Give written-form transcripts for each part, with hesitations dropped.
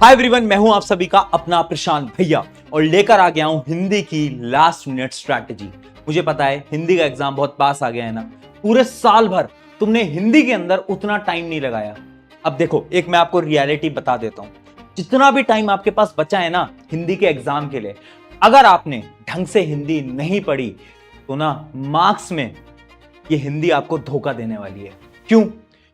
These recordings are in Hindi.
हाय एवरीवन, मैं हूं आप सभी का अपना प्रशांत भैया और लेकर आ गया हूं हिंदी की लास्ट मिनट स्ट्रैटेजी। मुझे पता है हिंदी का एग्जाम बहुत पास आ गया है ना। पूरे साल भर तुमने हिंदी के अंदर उतना टाइम नहीं लगाया। अब देखो, एक मैं आपको रियलिटी बता देता हूं। जितना भी टाइम आपके पास बचा है ना हिंदी के एग्जाम के लिए, अगर आपने ढंग से हिंदी नहीं पढ़ी तो ना मार्क्स में ये हिंदी आपको धोखा देने वाली है। क्यों?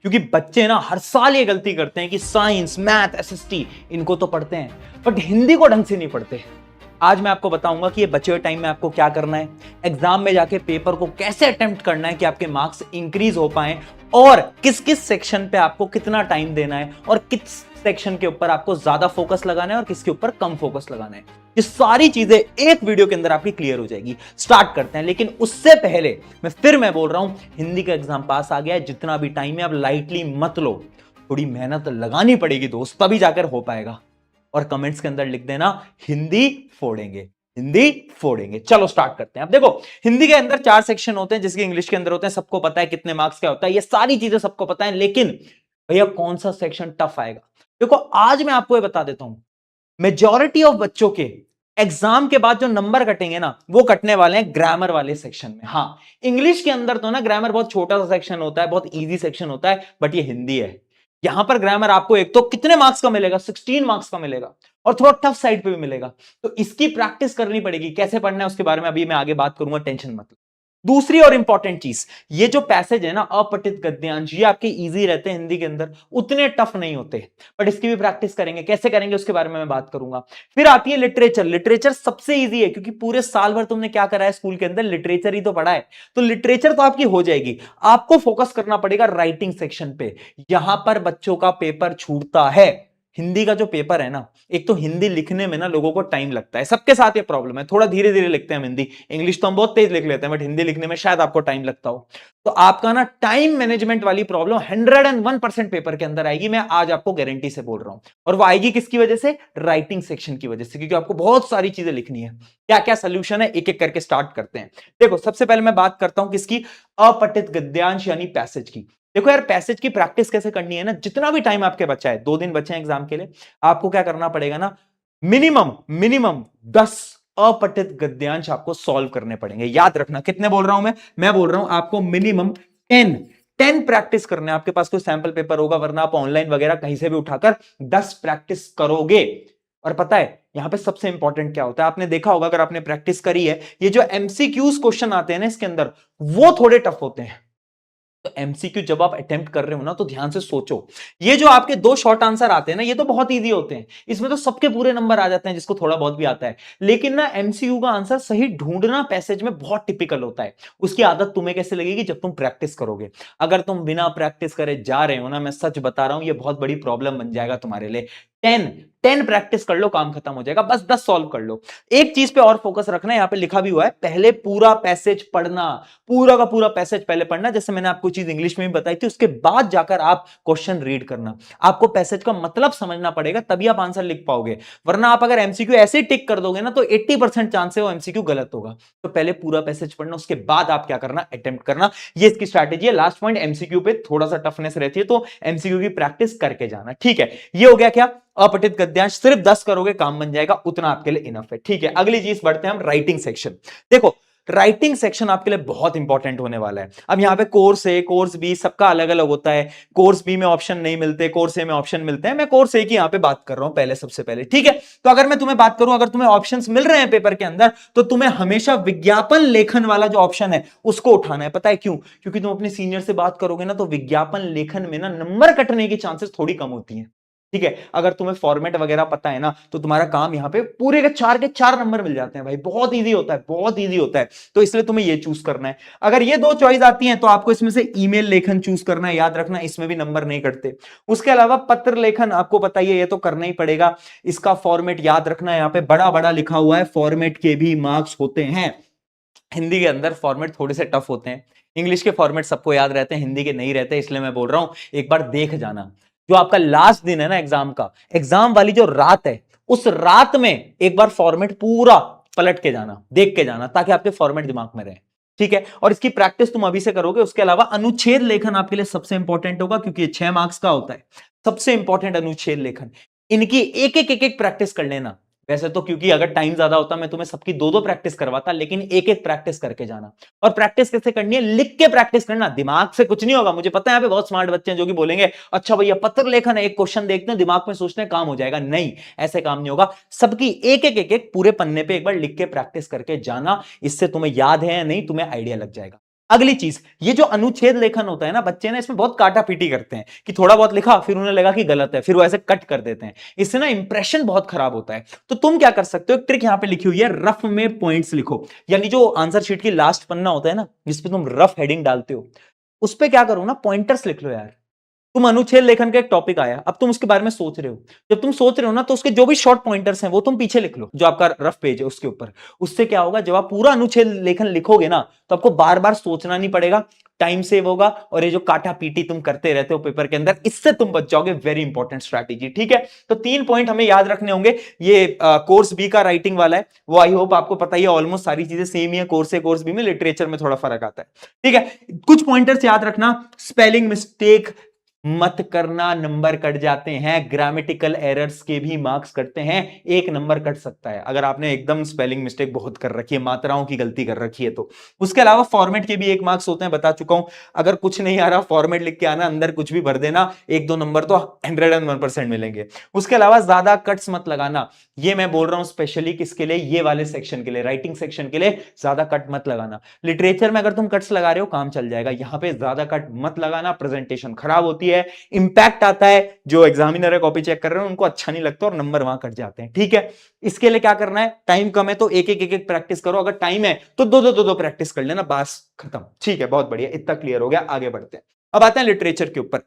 क्योंकि बच्चे ना हर साल ये गलती करते हैं कि साइंस, मैथ, एसएसटी इनको तो पढ़ते हैं बट हिंदी को ढंग से नहीं पढ़ते। आज मैं आपको बताऊंगा कि ये बचे हुए टाइम में आपको क्या करना है, एग्जाम में जाके पेपर को कैसे अटेम्प्ट करना है कि आपके मार्क्स इंक्रीज हो पाए और किस किस सेक्शन पे आपको कितना टाइम देना है और किस सेक्शन के ऊपर आपको ज्यादा फोकस लगाना है और किसके ऊपर कम फोकस लगाना है। ये सारी चीजें एक वीडियो के अंदर आपकी क्लियर हो जाएगी। स्टार्ट करते हैं, लेकिन उससे पहले मैं बोल रहा हूं, हिंदी का एग्जाम पास आ गया है, जितना भी टाइम है अब लाइटली मत लो। थोड़ी मेहनत लगानी पड़ेगी दोस्त, तभी जाकर हो पाएगा। और कमेंट्स के अंदर लिख देना हिंदी फोड़ेंगे, हिंदी फोड़ेंगे। चलो स्टार्ट करते हैं। अब देखो, हिंदी के अंदर 4 सेक्शन होते हैं जिसके इंग्लिश के अंदर होते हैं। सबको पता है कितने मार्क्स क्या होता है, ये सारी चीजें सबको पता है। लेकिन भैया कौन सा सेक्शन टफ आएगा? देखो, आज मैं आपको ये बता देता हूं, मेजॉरिटी ऑफ बच्चों के एग्जाम के बाद जो नंबर कटेंगे ना, वो कटने वाले हैं ग्रामर वाले सेक्शन में। हाँ, इंग्लिश के अंदर तो ना ग्रामर बहुत छोटा सा सेक्शन होता है, बहुत इजी सेक्शन होता है, बट ये हिंदी है। यहां पर ग्रामर आपको एक तो कितने मार्क्स का मिलेगा, 16 मार्क्स का मिलेगा और थोड़ा टफ साइड पे भी मिलेगा। तो इसकी प्रैक्टिस करनी पड़ेगी। कैसे पढ़ना है उसके बारे में अभी मैं आगे बात करूंगा, टेंशन मत लो। दूसरी और इंपॉर्टेंट चीज, ये जो पैसेज है ना अपठित गद्यांश, ये आपके इजी रहते हैं हिंदी के अंदर, उतने टफ नहीं होते, बट इसकी भी प्रैक्टिस करेंगे। कैसे करेंगे उसके बारे में मैं बात करूंगा। फिर आती है लिटरेचर। लिटरेचर सबसे इजी है क्योंकि पूरे साल भर तुमने क्या करा है स्कूल के अंदर, लिटरेचर ही तो पढ़ा है। तो लिटरेचर तो आपकी हो जाएगी। आपको फोकस करना पड़ेगा राइटिंग सेक्शन पे। यहां पर बच्चों का पेपर छूटता है। हिंदी का जो पेपर है ना, एक तो हिंदी लिखने में ना लोगों को टाइम लगता है, सबके साथ ये प्रॉब्लम है, थोड़ा धीरे धीरे लिखते हैं हम हिंदी। इंग्लिश तो हम बहुत तेज लिख लेते हैं, बट हिंदी लिखने में शायद आपको टाइम लगता हो। तो आपका ना टाइम मैनेजमेंट वाली प्रॉब्लम 101% पेपर के अंदर आएगी, मैं आज आपको गारंटी से बोल रहा हूं। और वो आएगी किसकी वजह से? राइटिंग सेक्शन की वजह से, क्योंकि आपको बहुत सारी चीजें लिखनी है। क्या क्या सोल्यूशन है, एक एक करके स्टार्ट करते हैं। देखो, सबसे पहले मैं बात करता हूं किसकी? अपठित गद्यांश यानी पैसेज की। देखो यार, पैसेज की प्रैक्टिस कैसे करनी है ना, जितना भी टाइम आपके बचा है, 2 दिन बचे हैं एग्जाम के लिए, आपको क्या करना पड़ेगा ना, मिनिमम मिनिमम 10 अपठित गद्यांश आपको सॉल्व करने पड़ेंगे। याद रखना, कितने बोल रहा हूं मैं बोल रहा हूं आपको मिनिमम 10 प्रैक्टिस करने। आपके पास कोई सैंपल पेपर होगा, वरना आप ऑनलाइन वगैरह कहीं से भी उठाकर 10 प्रैक्टिस करोगे। और पता है यहां पे सबसे इंपॉर्टेंट क्या होता है, आपने देखा होगा अगर आपने प्रैक्टिस करी है, ये जो एमसीक्यूज क्वेश्चन आते हैं ना इसके अंदर, वो थोड़े टफ होते हैं। तो एमसीक्यू जब आप अटेम्प्ट कर रहे हो ना, तो ध्यान से सोचो। ये जो आपके 2 शॉर्ट आंसर आते हैं ना, ये तो बहुत इजी होते हैं, इसमें तो सबके पूरे नंबर आ जाते हैं जिसको थोड़ा बहुत भी आता है। लेकिन ना एमसीक्यू का आंसर सही ढूंढना पैसेज में बहुत टिपिकल होता है। उसकी आदत तुम्हें कैसे लगेगी? जब तुम प्रैक्टिस करोगे। अगर तुम बिना प्रैक्टिस करे जा रहे हो ना, मैं सच बता रहा हूं, ये बहुत बड़ी प्रॉब्लम बन जाएगा तुम्हारे लिए। 10 प्रैक्टिस कर लो, काम खत्म हो जाएगा। बस 10 सॉल्व कर लो। एक चीज पे और फोकस रखना है, यहां पे लिखा भी हुआ है, पहले पूरा पैसेज पढ़ना, पूरा का पूरा पैसेज पहले पढ़ना। जैसे मैंने आपको चीज इंग्लिश में भी बताई थी, उसके बाद जाकर आप क्वेश्चन रीड करना। आपको पैसेज का मतलब समझना पड़ेगा, तभी आप आंसर लिख पाओगे। वरना आप अगर एमसीक्यू ऐसे ही टिक कर दोगे ना, तो 80% चांस है वो एमसीक्यू गलत होगा। तो पहले पूरा पैसेज पढ़ना, उसके बाद आप क्या करना, अटेम्प्ट करना। ये इसकी स्ट्रैटेजी है। लास्ट पॉइंट, एमसीक्यू पे थोड़ा सा टफनेस रहती है, तो एमसीक्यू की प्रैक्टिस करके जाना। ठीक है, ये हो गया क्या? अपठित गद्यांश सिर्फ 10 करोगे, काम बन जाएगा, उतना आपके लिए इनफ है। ठीक है, अगली चीज बढ़ते हैं हम, राइटिंग सेक्शन। देखो, राइटिंग सेक्शन आपके लिए बहुत इंपॉर्टेंट होने वाला है। अब यहां पे कोर्स ए, कोर्स बी, सबका अलग अलग होता है। कोर्स बी में ऑप्शन नहीं मिलते, कोर्स ए में ऑप्शन मिलते हैं। मैं कोर्स ए की यहां पे बात कर रहा हूं पहले, सबसे पहले। ठीक है, तो अगर मैं तुम्हें बात करूं, अगर तुम्हें ऑप्शंस मिल रहे हैं पेपर के अंदर, तो तुम्हें हमेशा विज्ञापन लेखन वाला जो ऑप्शन है उसको उठाना है। पता है क्यों? क्योंकि तुम अपने सीनियर से बात करोगे ना, तो विज्ञापन लेखन में ना नंबर कटने की चांसेस थोड़ी कम होती है। ठीक है, अगर तुम्हें फॉर्मेट वगैरह पता है ना, तो तुम्हारा काम यहां पे पूरे के 4 नंबर मिल जाते हैं भाई। बहुत इजी होता है, बहुत इजी होता है। तो इसलिए तुम्हें ये चूज करना है। अगर ये 2 चॉइस आती हैं, तो आपको इसमें से ईमेल लेखन चूज करना है। याद रखना, इसमें भी नंबर नहीं कटते। उसके अलावा पत्र लेखन आपको पता ही है, ये तो करना ही पड़ेगा। इसका फॉर्मेट याद रखना है, यहां पे बड़ा बड़ा लिखा हुआ है, फॉर्मेट के भी मार्क्स होते हैं। हिंदी के अंदर फॉर्मेट थोड़े से टफ होते हैं। इंग्लिश के फॉर्मेट सबको याद रहते हैं, हिंदी के नहीं रहते। इसलिए मैं बोल रहा हूं, एक बार देख जाना। जो आपका लास्ट दिन है ना एग्जाम का, एग्जाम वाली जो रात है, उस रात में एक बार फॉर्मेट पूरा पलट के जाना, देख के जाना, ताकि आपके फॉर्मेट दिमाग में रहे। ठीक है, और इसकी प्रैक्टिस तुम अभी से करोगे। उसके अलावा अनुच्छेद लेखन आपके लिए सबसे इंपॉर्टेंट होगा, क्योंकि ये 6 मार्क्स का होता है। सबसे इंपॉर्टेंट अनुच्छेद लेखन। इनकी एक एक प्रैक्टिस कर लेना। वैसे तो क्योंकि अगर टाइम ज्यादा होता मैं तुम्हें सबकी दो दो प्रैक्टिस करवाता, लेकिन एक एक प्रैक्टिस करके जाना। और प्रैक्टिस कैसे करनी है? लिख के प्रैक्टिस करना, दिमाग से कुछ नहीं होगा। मुझे पता है यहाँ पे बहुत स्मार्ट बच्चे हैं जो कि बोलेंगे अच्छा भैया पत्र लेखन है, एक क्वेश्चन देखते हैं दिमाग में सोचते हैं काम हो जाएगा। नहीं, ऐसे काम नहीं होगा। सबकी एक एक पूरे पन्ने पे एक बार लिख के प्रैक्टिस करके जाना। इससे तुम्हें याद है या नहीं तुम्हें आइडिया लग जाएगा। अगली चीज, ये जो अनुच्छेद लेखन होता है ना, बच्चे ना इसमें बहुत काटा पीटी करते हैं कि थोड़ा बहुत लिखा फिर उन्हें लगा कि गलत है, फिर वो ऐसे कट कर देते हैं। इससे ना इंप्रेशन बहुत खराब होता है। तो तुम क्या कर सकते हो, एक ट्रिक यहां पे लिखी हुई है, रफ में पॉइंट्स लिखो। यानी जो आंसर शीट की लास्ट पन्ना होता है ना, जिसपे तुम रफ हेडिंग डालते हो, उस पे क्या करो ना, पॉइंटर्स लिख लो यार। तुम अनुच्छेद लेखन का एक टॉपिक आया, अब तुम उसके बारे में सोच रहे हो। जब तुम सोच रहे हो ना, तो उसके जो भी शॉर्ट पॉइंटर्स हैं वो तुम पीछे लिख लो, जो आपका रफ पेज है उसके ऊपर। उससे क्या होगा, जब आप पूरा अनुच्छेद लेखन लिखोगे ना, तो आपको बार बार सोचना नहीं पड़ेगा, टाइम सेव होगा। और ये जो काटा पीटी तुम करते रहते हो पेपर के अंदर, इससे तुम बच जाओगे। वेरी इंपॉर्टेंट स्ट्रैटेजी, ठीक है। तो 3 पॉइंट हमें याद रखने होंगे। ये कोर्स बी का राइटिंग वाला है, वो आई होप आपको पता ही है, ऑलमोस्ट सारी चीजें सेम ही है। कोर्स ए कोर्स बी में लिटरेचर में थोड़ा फर्क आता है, ठीक है। कुछ पॉइंटर्स याद रखना, स्पेलिंग मिस्टेक मत करना, नंबर कट जाते हैं। ग्रामेटिकल एरर्स के भी मार्क्स कटते हैं, 1 नंबर कट सकता है अगर आपने एकदम स्पेलिंग मिस्टेक बहुत कर रखी है, मात्राओं की गलती कर रखी है तो। उसके अलावा फॉर्मेट के भी 1 मार्क्स होते हैं, बता चुका हूं। अगर कुछ नहीं आ रहा, फॉर्मेट लिख के आना, अंदर कुछ भी भर देना, 1-2 नंबर तो 101% मिलेंगे। उसके अलावा ज्यादा कट्स मत लगाना, ये मैं बोल रहा हूं स्पेशली किसके लिए, ये वाले सेक्शन के लिए, राइटिंग सेक्शन के लिए। ज्यादा कट मत लगाना। लिटरेचर में अगर तुम कट्स लगा रहे हो काम चल जाएगा, यहां पे ज्यादा कट मत लगाना, प्रेजेंटेशन खराब होती है, इंपैक्ट आता है। जो एग्जामिनर है कॉपी चेक कर रहे हैं उनको अच्छा नहीं लगता और नंबर वहां कट जाते हैं, ठीक है। इसके लिए क्या करना है, टाइम कम है तो एक एक प्रैक्टिस करो, अगर टाइम है तो दो प्रैक्टिस कर लेना, बस खत्म, ठीक है। बहुत बढ़िया, इतना क्लियर हो गया, आगे बढ़ते हैं। अब आते हैं लिटरेचर के ऊपर।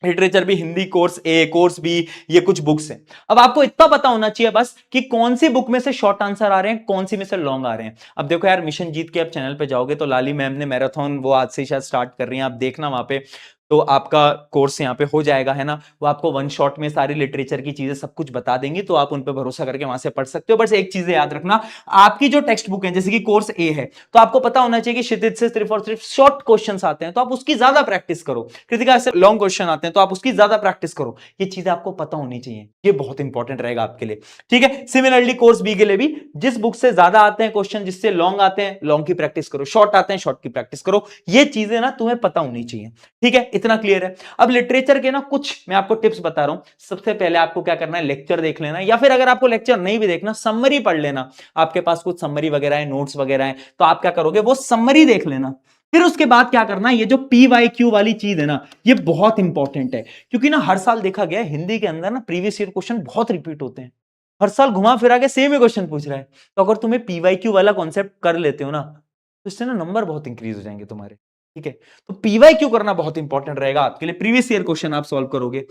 लिटरेचर भी हिंदी कोर्स ए कोर्स बी, ये कुछ बुक्स हैं। अब आपको इतना पता होना चाहिए बस कि कौन सी बुक में से शॉर्ट आंसर आ रहे हैं, कौन सी में से लॉन्ग आ रहे हैं। अब देखो यार, मिशन जीत के आप चैनल पे जाओगे तो लाली मैम ने मैराथन वो आज से शायद स्टार्ट कर रही हैं, आप देखना वहां पे, तो आपका कोर्स यहाँ पे हो जाएगा, है ना। वो आपको 1 शॉट में सारी लिटरेचर की चीजें सब कुछ बता देंगी, तो आप उन पे भरोसा करके वहां से पढ़ सकते हो। बस एक चीज याद रखना, आपकी जो टेक्स्ट बुक है जैसे कि कोर्स ए है, तो आपको पता होना चाहिए कि क्षितिज से सिर्फ और सिर्फ शॉर्ट क्वेश्चंस आते हैं, तो आप उसकी ज्यादा प्रैक्टिस करो। कृतिका से लॉन्ग क्वेश्चन आते हैं तो आप उसकी ज्यादा प्रैक्टिस करो। ये चीजें आपको पता होनी चाहिए, ये बहुत इंपॉर्टेंट रहेगा आपके लिए, ठीक है। सिमिलरली कोर्स बी के लिए भी, जिस बुक से ज्यादा आते हैं क्वेश्चन, जिससे लॉन्ग आते हैं लॉन्ग की प्रैक्टिस करो, शॉर्ट आते हैं शॉर्ट की प्रैक्टिस करो। ये चीजें ना तुम्हें पता होनी चाहिए, ठीक है। इतना क्लियर है। अब लिटरेचर के ना कुछ मैं आपको टिप्स बता रहा हूं। सबसे पहले आपको क्या करना है, लेक्चर देख लेना, या फिर अगर आपको लेक्चर नहीं भी देखना, समरी पढ़ लेना। आपके पास कुछ समरी वगैरह है, नोट्स वगैरह है, तो आप क्या करोगे, वो समरी देख लेना। फिर उसके बाद क्या करना, ये जो PYQ वाली चीज है ना, ये बहुत इंपॉर्टेंट है। क्योंकि ना हर साल देखा गया हिंदी के अंदर ना प्रीवियस ईयर क्वेश्चन बहुत रिपीट होते हैं। हर साल घुमा फिरा के सेम ही क्वेश्चन पूछ रहा है। तो अगर तुम्हें PYQ वाला कॉन्सेप्ट कर लेते हो ना, तो इससे ना नंबर बहुत इंक्रीज हो जाएंगे तुम्हारे, ठीक है। तो PYQ करना बहुत इंपॉर्टेंट रहेगा आपके लिए, प्रीवियस ईयर क्वेश्चन आप सॉल्व करोगे।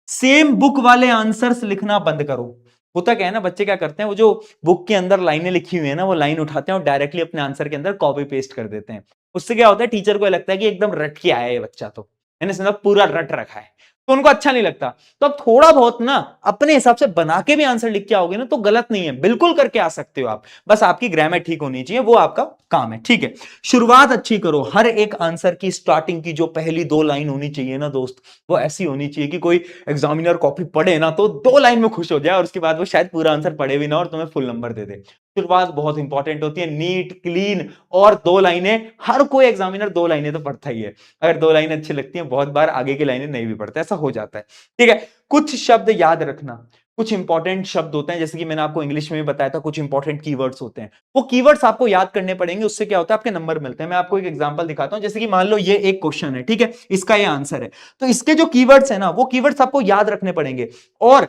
सेम बुक वाले आंसर्स लिखना बंद करो। होता क्या है ना, बच्चे क्या करते हैं, वो जो बुक के अंदर लाइनें लिखी हुई है ना, वो लाइन उठाते हैं और डायरेक्टली अपने आंसर के अंदर कॉपी पेस्ट कर देते हैं। उससे क्या होता है, टीचर को लगता है कि एकदम रट के आया है ये बच्चा, तो मैंने पूरा रट रखा है, तो उनको अच्छा नहीं लगता। तो अब थोड़ा बहुत ना अपने हिसाब से बना के भी आंसर लिख के आओगे ना, तो गलत नहीं है, बिल्कुल करके आ सकते हो आप। बस आपकी ग्रामर ठीक होनी चाहिए, वो आपका काम है, ठीक है। शुरुआत अच्छी करो। हर एक आंसर की स्टार्टिंग की जो पहली 2 लाइन होनी चाहिए ना दोस्त, वो ऐसी होनी चाहिए कि कोई एग्जामिनर कॉपी पढ़े ना तो 2 लाइन में खुश हो जाए, और उसके बाद वो शायद पूरा आंसर पढ़े भी ना और तुम्हें फुल नंबर दे दे। शुरुआत बहुत इंपॉर्टेंट होती है, नीट क्लीन और 2 लाइनें। हर कोई एग्जामिनर 2 लाइनें तो पढ़ता ही है। अगर 2 लाइनें अच्छी लगती हैं, बहुत बार आगे की लाइनें नहीं भी पढ़ता, ऐसा हो जाता है, ठीक है। कुछ शब्द याद रखना, कुछ इंपॉर्टेंट शब्द होते हैं, जैसे कि मैंने आपको इंग्लिश में भी बताया था, कुछ इंपॉर्टेंट कीवर्ड्स होते हैं, वो कीवर्ड्स आपको याद करने पड़ेंगे। उससे क्या होता है, आपके नंबर मिलते हैं। मैं आपको एक एग्जांपल दिखाता हूं, जैसे कि मान लो ये एक क्वेश्चन है, ठीक है, इसका ये आंसर है, तो इसके जो कीवर्ड्स है ना, वो कीवर्ड्स आपको याद रखने पड़ेंगे। और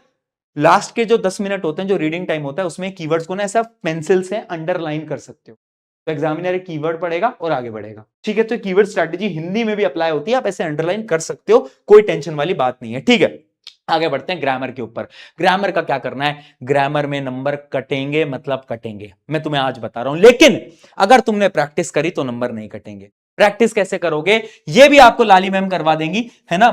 लास्ट के जो 10 मिनट होते हैं, जो रीडिंग टाइम होता है, उसमें कीवर्ड्स को ना ऐसा पेंसिल से अंडरलाइन कर सकते हो, तो एग्जामिनर एक कीवर्ड पढ़ेगा और आगे बढ़ेगा, ठीक है। तो कीवर्ड स्ट्रैटेजी हिंदी में भी अप्लाई होती है, आप ऐसे अंडरलाइन कर सकते हो, कोई टेंशन वाली बात नहीं है, ठीक है। आगे बढ़ते हैं ग्रामर के ऊपर। ग्रामर का क्या करना है, ग्रामर में नंबर कटेंगे, मतलब कटेंगे, मैं तुम्हें आज बता रहा हूं। लेकिन अगर तुमने प्रैक्टिस करी तो नंबर नहीं कटेंगे। प्रैक्टिस कैसे करोगे, ये भी आपको लाली मैम करवा देंगी, है ना।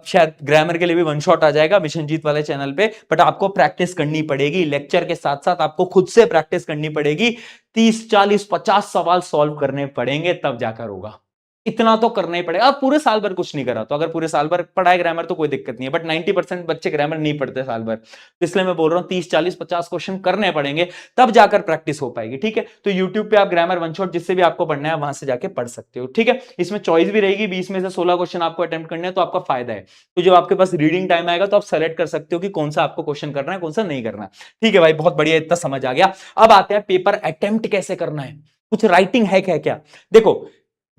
शायद ग्रामर के लिए भी 1 शॉट आ जाएगा मिशन जीत वाले चैनल पे, बट आपको प्रैक्टिस करनी पड़ेगी। लेक्चर के साथ साथ आपको खुद से प्रैक्टिस करनी पड़ेगी। 30 40 50 सवाल सॉल्व करने पड़ेंगे, तब जाकर होगा। इतना तो करना ही पड़ेगा। अब पूरे साल भर कुछ नहीं करा तो अगर पूरे साल भर पढ़ा है ग्रामर तो कोई दिक्कत नहीं है, बट 90% बच्चे ग्रामर नहीं पढ़ते साल भर, तो इसलिए मैं बोल रहा हूं 30 40 50 क्वेश्चन करने पड़ेंगे, तब जाकर प्रैक्टिस हो पाएगी। ठीक है, तो यूट्यूब पे आप ग्रामर वन शॉट जिससे भी आपको पढ़ना है वहां से जाके पढ़ सकते हो। ठीक है, इसमें चॉइस भी रहेगी, 20 में से 16 क्वेश्चन आपको अटेम्प्ट करने हैं, तो आपका फायदा है। तो जब आपके पास रीडिंग टाइम आएगा तो आप सेलेक्ट कर सकते हो कि कौन सा आपको क्वेश्चन करना है, कौन सा नहीं करना। ठीक है भाई, बहुत बढ़िया, इतना समझ आ गया। अब आते हैं पेपर अटेम्प्ट कैसे करना है, कुछ राइटिंग है क्या? देखो,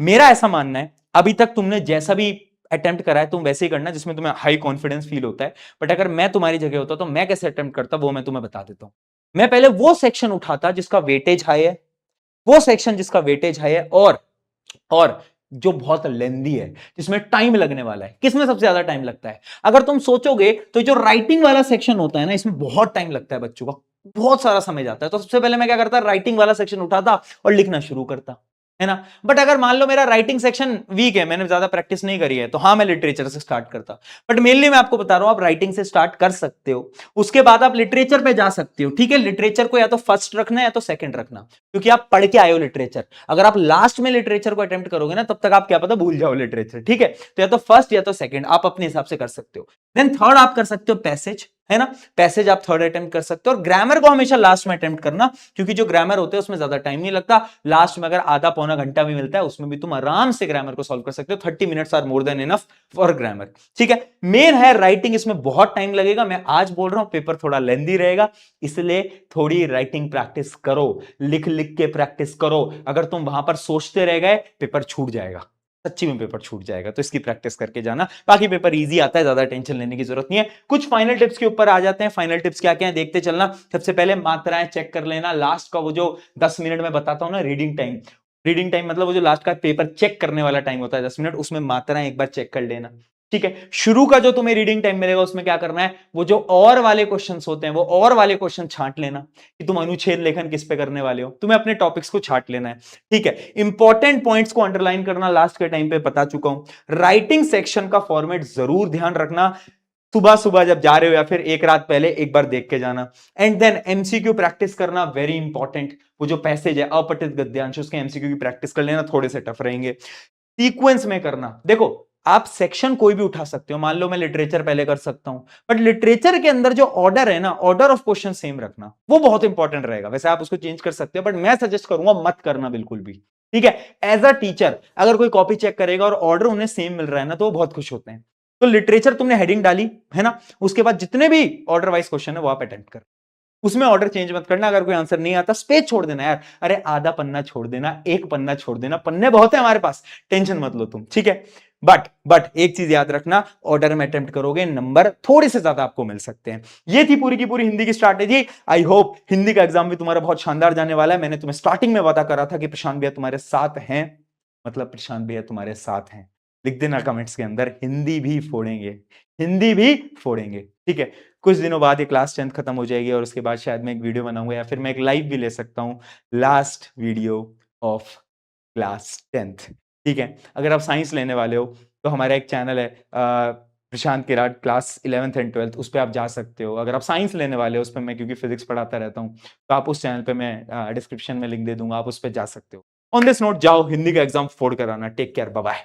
मेरा ऐसा मानना है, अभी तक तुमने जैसा भी अटेम्प्ट करा है तुम वैसे ही करना जिसमें तुम्हें हाई कॉन्फिडेंस फील होता है। बट अगर मैं तुम्हारी जगह होता तो मैं कैसे अटेम्प्ट करता वो मैं तुम्हें बता देता हूं। मैं पहले वो सेक्शन उठाता जिसका वेटेज हाई है, वो सेक्शन जिसका वेटेज हाई है, और जो बहुत लेंदी है, जिसमें टाइम लगने वाला है। किसमें सबसे ज्यादा टाइम लगता है? अगर तुम सोचोगे तो जो राइटिंग वाला सेक्शन होता है ना, इसमें बहुत टाइम लगता है बच्चों का, बहुत सारा समय जाता है। तो सबसे पहले मैं क्या करता, राइटिंग वाला सेक्शन उठाता और लिखना शुरू करता, है ना। बट अगर मान लो मेरा राइटिंग सेक्शन वीक है, मैंने ज्यादा प्रैक्टिस नहीं करी है, तो हाँ मैं लिटरेचर से स्टार्ट करता। बट मेनली मैं आपको बता रहा हूं आप राइटिंग से स्टार्ट कर सकते हो, उसके बाद आप लिटरेचर पे जा सकते हो। ठीक है, लिटरेचर को या तो फर्स्ट रखना है या तो सेकंड रखना, क्योंकि आप पढ़ के आए हो लिटरेचर। अगर आप लास्ट में लिटरेचर को अटेम्प्ट करोगे ना, तब तक आप क्या पता भूल जाओ लिटरेचर। ठीक है, तो या तो फर्स्ट या तो सेकंड आप अपने हिसाब से कर सकते हो। देन थर्ड आप कर सकते हो पैसेज, है ना। पैसेज आप थर्ड अटेम्प्ट कर सकते हो, और ग्रामर को हमेशा लास्ट में अटेम्प्ट करना, क्योंकि जो ग्रामर होते हैं उसमें ज्यादा टाइम नहीं लगता। लास्ट में अगर आधा पौना घंटा भी मिलता है उसमें भी तुम आराम से ग्रामर को सॉल्व कर सकते हो। 30 minutes are more than enough for grammar. ठीक है, मेन है राइटिंग, इसमें बहुत टाइम लगेगा। मैं आज बोल रहा हूं पेपर थोड़ा लेंदी रहेगा, इसलिए थोड़ी राइटिंग प्रैक्टिस करो, लिख लिख के प्रैक्टिस करो। अगर तुम वहां पर सोचते रह गए पेपर छूट जाएगा, सच्ची में पेपर छूट जाएगा। तो इसकी प्रैक्टिस करके जाना, बाकी पेपर इजी आता है, ज्यादा टेंशन लेने की जरूरत नहीं है। कुछ फाइनल टिप्स के ऊपर आ जाते हैं। फाइनल टिप्स क्या क्या है देखते चलना। सबसे पहले मात्राएं चेक कर लेना, लास्ट का वो जो 10 मिनट में बताता हूं ना रीडिंग टाइम, रीडिंग टाइम मतलब वो जो लास्ट का पेपर चेक करने वाला टाइम होता है 10 मिनट, उसमें मात्राएं एक बार चेक कर लेना। ठीक है, शुरू का जो तुम्हें रीडिंग टाइम मिलेगा उसमें क्या करना है, वो जो और वाले क्वेश्चंस होते हैं वो और वाले क्वेश्चन छांट लेना, कि तुम अनुच्छेद लेखन किस पे करने वाले हो, तुम्हें अपने टॉपिक्स को छांट लेना है। ठीक है, इंपॉर्टेंट पॉइंट्स को अंडरलाइन करना लास्ट के टाइम पे बता चुका हूं। राइटिंग सेक्शन का फॉर्मेट जरूर ध्यान रखना, सुबह सुबह जब जा रहे हो या फिर एक रात पहले एक बार देख के जाना। एंड देन एमसीक्यू प्रैक्टिस करना, वेरी इंपॉर्टेंट। वो जो पैसेज है अपठित गद्यांश, उसके एमसीक्यू की प्रैक्टिस कर लेना, थोड़े से टफ रहेंगे। सीक्वेंस में करना, देखो आप सेक्शन कोई भी उठा सकते हो, मान लो मैं लिटरेचर पहले कर सकता हूं, बट लिटरेचर के अंदर जो ऑर्डर है ना, ऑर्डर ऑफ क्वेश्चन सेम रखना, वो बहुत इंपॉर्टेंट रहेगा। वैसे आप उसको चेंज कर सकते हो, बट मैं सजेस्ट करूंगा मत करना बिल्कुल भी। ठीक है, एज अ टीचर अगर कोई कॉपी चेक करेगा और ऑर्डर उन्हें सेम मिल रहा है ना, तो वो बहुत खुश होते हैं। तो लिटरेचर तुमने हेडिंग डाली है ना, उसके बाद जितने भी ऑर्डर वाइज क्वेश्चन है वो आप अटेम्प्ट कर, उसमें ऑर्डर चेंज मत करना। अगर कोई आंसर नहीं आता स्पेस छोड़ देना यार, अरे आधा पन्ना छोड़ देना, एक पन्ना छोड़ देना, पन्ने बहुत है हमारे पास, टेंशन मत लो तुम। ठीक है, बट एक चीज याद रखना, ऑर्डर में अटेम्प्ट करोगे नंबर थोड़े से ज्यादा आपको मिल सकते हैं। ये थी पूरी की पूरी हिंदी की स्ट्रैटेजी। आई होप हिंदी का एग्जाम भी तुम्हारा बहुत शानदार जाने वाला है। मैंने तुम्हें स्टार्टिंग में वादा करा था कि प्रशांत भैया तुम्हारे साथ हैं, मतलब प्रशांत भैया तुम्हारे साथ हैं। लिख देना कमेंट्स के अंदर, हिंदी भी फोड़ेंगे, हिंदी भी फोड़ेंगे। ठीक है, कुछ दिनों बाद ये क्लास 10th खत्म हो जाएगी और उसके बाद शायद मैं एक वीडियो बनाऊंगा या फिर मैं एक लाइव भी ले सकता हूं, last video of class 10th। ठीक है, अगर आप साइंस लेने वाले हो तो हमारा एक चैनल है प्रशांत किराट क्लास 11th एंड 12th, उस पर आप जा सकते हो। अगर आप साइंस लेने वाले हो, उस पर मैं क्योंकि फिजिक्स पढ़ाता रहता हूँ, तो आप उस चैनल पे मैं डिस्क्रिप्शन में लिंक दे दूंगा, आप उस पर जा सकते हो। ऑन दिस नोट जाओ हिंदी का एग्जाम फोड़ कर आना। Take care, bye bye.